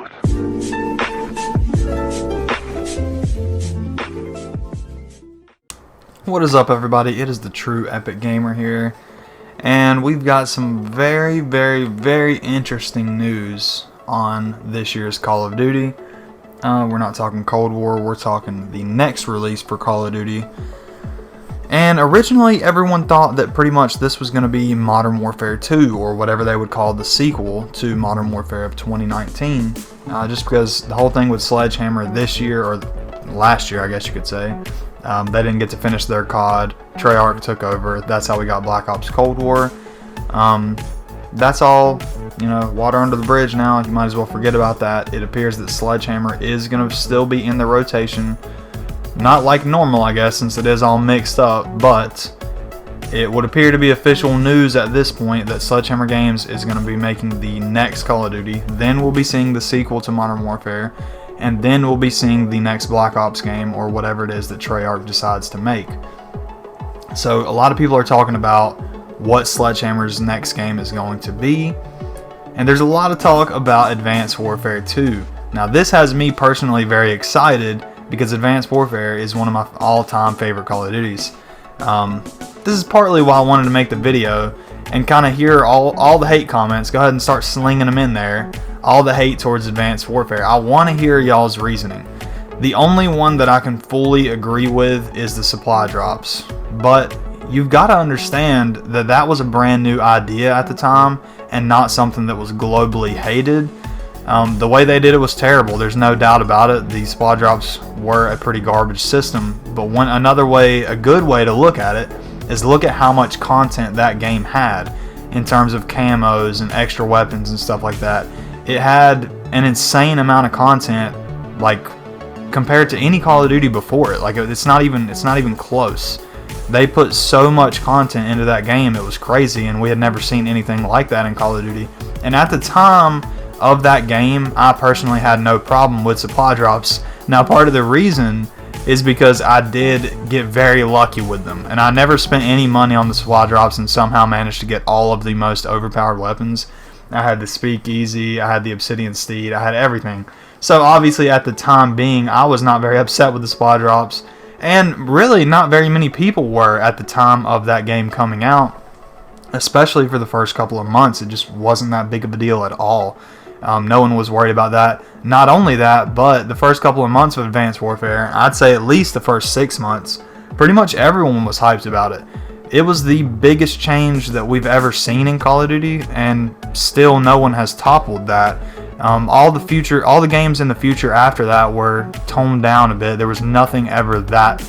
truth. What is up, everybody? It is the True Epic Gamer here, and we've got some very, very, very interesting news on this year's Call of Duty. We're not talking Cold War, we're talking the next release for Call of Duty. And originally, everyone thought that pretty much this was going to be Modern Warfare 2, or whatever they would call the sequel to Modern Warfare of 2019. Just because the whole thing with Sledgehammer this year, or last year I guess you could say, they didn't get to finish their COD. Treyarch took over. That's how we got Black Ops Cold War. That's all, water under the bridge now. You might as well forget about that. It appears that Sledgehammer is going to still be in the rotation. Not like normal, I guess, since it is all mixed up, but it would appear to be official news at this point that Sledgehammer Games is going to be making the next Call of Duty. Then we'll be seeing the sequel to Modern Warfare, and then we'll be seeing the next Black Ops game, or whatever it is that Treyarch decides to make. So a lot of people are talking about what Sledgehammer's next game is going to be, and there's a lot of talk about Advanced Warfare 2. Now this has me personally very excited, because Advanced Warfare is one of my all-time favorite Call of Duties. This is partly why I wanted to make the video and kind of hear all the hate comments. Go ahead and start slinging them in there. All the hate towards Advanced Warfare. I want to hear y'all's reasoning. The only one that I can fully agree with is the supply drops. But you've got to understand that that was a brand new idea at the time and not something that was globally hated. The way they did it was terrible. There's no doubt about it. The supply drops were a pretty garbage system. But a good way to look at it is look at how much content that game had in terms of camos and extra weapons and stuff like that. It had an insane amount of content, like compared to any Call of Duty before it. Like it's not even close. They put so much content into that game, it was crazy, and we had never seen anything like that in Call of Duty. And at the time of that game, I personally had no problem with supply drops. Now, part of the reason is because I did get very lucky with them, and I never spent any money on the supply drops and somehow managed to get all of the most overpowered weapons. I had the Speakeasy, I had the Obsidian Steed, I had everything. So obviously at the time being, I was not very upset with the supply drops, and really not very many people were at the time of that game coming out, especially for the first couple of months. It just wasn't that big of a deal at all. No one was worried about that. Not only that, but the first couple of months of Advanced Warfare, I'd say at least the first 6 months, pretty much everyone was hyped about it. It was the biggest change that we've ever seen in Call of Duty, and still no one has toppled that. All the games in the future after that were toned down a bit. There was nothing ever that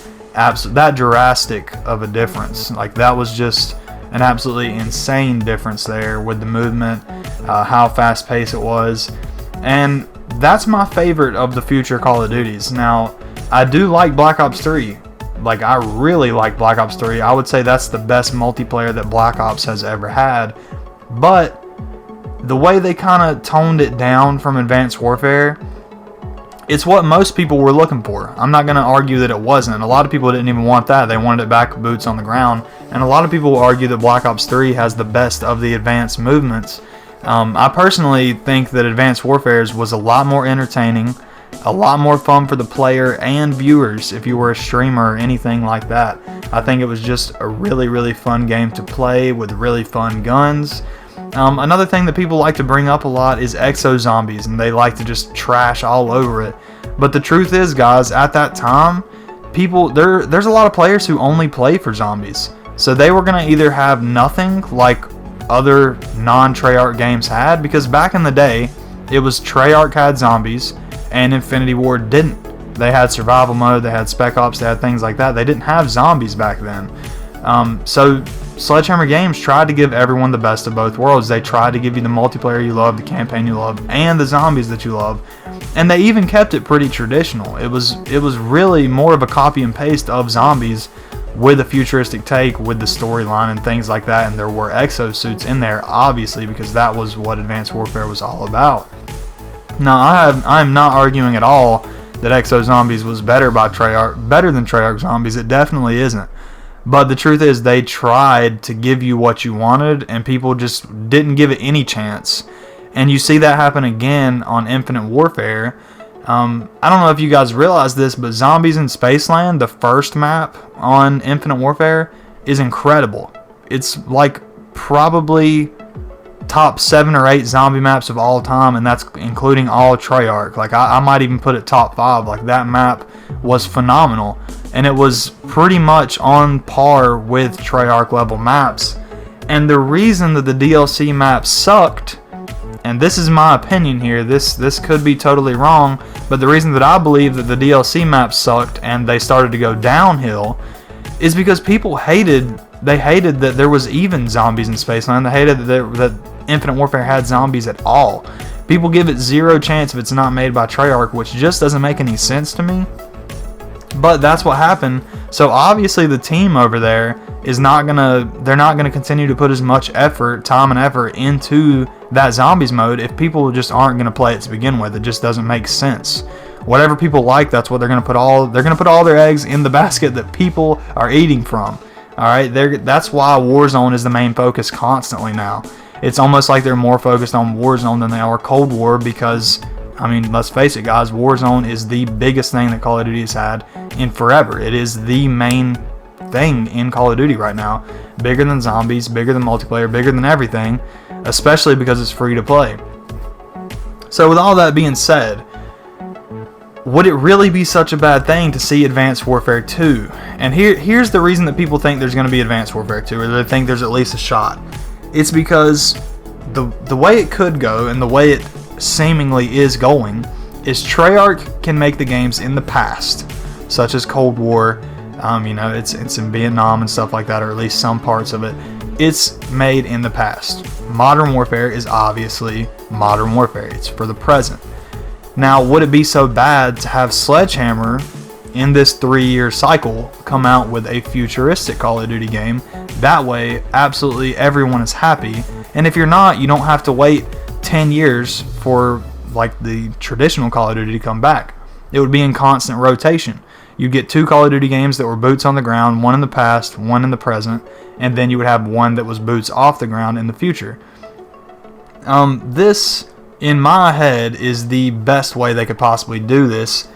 drastic of a difference. Like, that was just an absolutely insane difference there with the movement, how fast paced it was, and that's my favorite of the future Call of Duties. Now, I do like Black Ops 3. Like, I really like Black Ops 3. I would say that's the best multiplayer that Black Ops has ever had. But the way they kind of toned it down from Advanced Warfare, it's what most people were looking for. I'm not going to argue that it wasn't. A lot of people didn't even want that. They wanted it back boots on the ground. And a lot of people will argue that Black Ops 3 has the best of the advanced movements. I personally think that Advanced Warfare's was a lot more entertaining, a lot more fun for the player and viewers if you were a streamer or anything like that. I think it was just a really, really fun game to play with really fun guns. Another thing that people like to bring up a lot is Exo Zombies, and they like to just trash all over it. But the truth is, guys, at that time, there's a lot of players who only play for zombies. So they were going to either have nothing like other non-Treyarch games had, because back in the day, it was Treyarch had zombies, and Infinity Ward didn't. They had survival mode, they had Spec Ops, they had things like that. They didn't have zombies back then. So Sledgehammer Games tried to give everyone the best of both worlds. They tried to give you the multiplayer you love, the campaign you love, and the zombies that you love. And they even kept it pretty traditional. It was really more of a copy and paste of zombies with a futuristic take with the storyline and things like that. And there were exosuits in there, obviously, because that was what Advanced Warfare was all about. Now, I'm not arguing at all that Exo Zombies was better than Treyarch Zombies. It definitely isn't. But the truth is, they tried to give you what you wanted, and people just didn't give it any chance. And you see that happen again on Infinite Warfare. I don't know if you guys realize this, but Zombies in Spaceland, the first map on Infinite Warfare, is incredible. It's like probably top 7 or 8 zombie maps of all time, and that's including all Treyarch. Like I might even put it top 5. Like that map was phenomenal, and it was pretty much on par with Treyarch level maps. And the reason that the DLC maps sucked, and this is my opinion here, this could be totally wrong, but the reason that I believe that the DLC maps sucked and they started to go downhill is because people hated that there was even zombies in Spaceland. They hated that Infinite Warfare had zombies at all. People give it zero chance if it's not made by Treyarch, which just doesn't make any sense to me. But that's what happened. So obviously the team over there is not gonna continue to put as much time and effort into that zombies mode if people just aren't gonna play it to begin with. It just doesn't make sense. Whatever people like, that's what they're gonna put all their eggs in the basket that people are eating from. All right, that's why Warzone is the main focus constantly now. It's almost like they're more focused on Warzone than they are Cold War because, I mean, let's face it, guys, Warzone is the biggest thing that Call of Duty has had in forever. It is the main thing in Call of Duty right now. Bigger than zombies, bigger than multiplayer, bigger than everything, especially because it's free to play. So with all that being said, would it really be such a bad thing to see Advanced Warfare 2? And here's the reason that people think there's going to be Advanced Warfare 2, or they think there's at least a shot. It's because the way it could go, and the way it seemingly is going, is Treyarch can make the games in the past, such as Cold War, it's in Vietnam and stuff like that, or at least some parts of it. It's made in the past. Modern Warfare is obviously Modern Warfare. It's for the present. Now, would it be so bad to have Sledgehammer in this 3-year cycle come out with a futuristic Call of Duty game? That way, absolutely everyone is happy. And if you're not, you don't have to wait 10 years for like the traditional Call of Duty to come back. It would be in constant rotation. You'd get 2 Call of Duty games that were boots on the ground, one in the past, one in the present, and then you would have one that was boots off the ground in the future. This, in my head, is the best way they could possibly do this,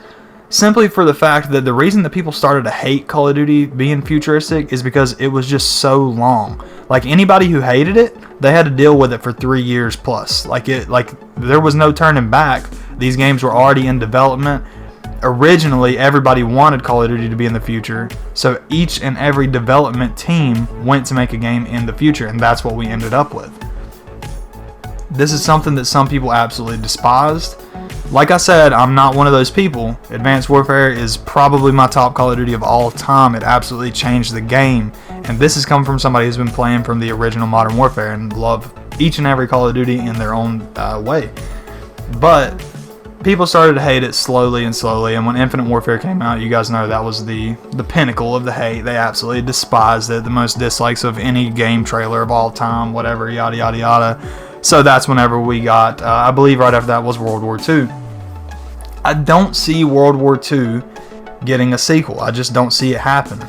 simply for the fact that the reason that people started to hate Call of Duty being futuristic is because it was just so long. Like, anybody who hated it, they had to deal with it for 3 years plus. Like there was no turning back. These games were already in development. Originally, everybody wanted Call of Duty to be in the future, so each and every development team went to make a game in the future, and that's what we ended up with. This is something that some people absolutely despised. Like I said, I'm not one of those people. Advanced Warfare is probably my top Call of Duty of all time. It absolutely changed the game, and this has come from somebody who's been playing from the original Modern Warfare and love each and every Call of Duty in their own way. But people started to hate it slowly, and when Infinite Warfare came out, you guys know that was the pinnacle of the hate. They absolutely despised it, the most dislikes of any game trailer of all time, whatever, yada yada yada. So that's whenever we got, I believe right after that was World War II. I don't see World War II getting a sequel. I just don't see it happening.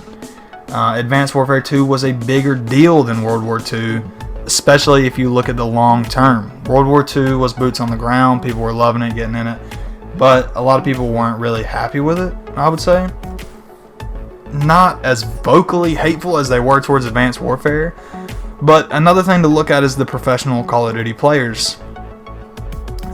Advanced Warfare 2 was a bigger deal than World War II, especially if you look at the long term. World War II was boots on the ground. People were loving it, getting in it. But a lot of people weren't really happy with it, I would say. Not as vocally hateful as they were towards Advanced Warfare. But another thing to look at is the professional Call of Duty players.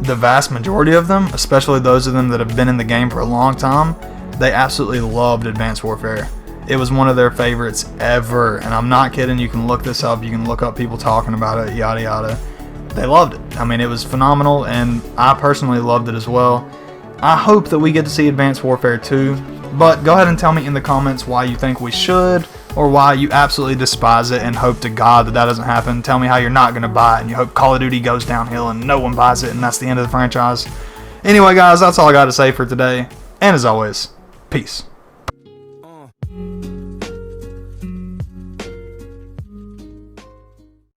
The vast majority of them, especially those of them that have been in the game for a long time, they absolutely loved Advanced Warfare. It was one of their favorites ever, and I'm not kidding. You can look this up. You can look up people talking about it, yada yada. They loved it. I mean, it was phenomenal, and I personally loved it as well. I hope that we get to see Advanced Warfare 2, but go ahead and tell me in the comments why you think we should, or why you absolutely despise it and hope to God that doesn't happen. Tell me how you're not going to buy it, and you hope Call of Duty goes downhill and no one buys it, and that's the end of the franchise. Anyway, guys, that's all I got to say for today, and as always, peace.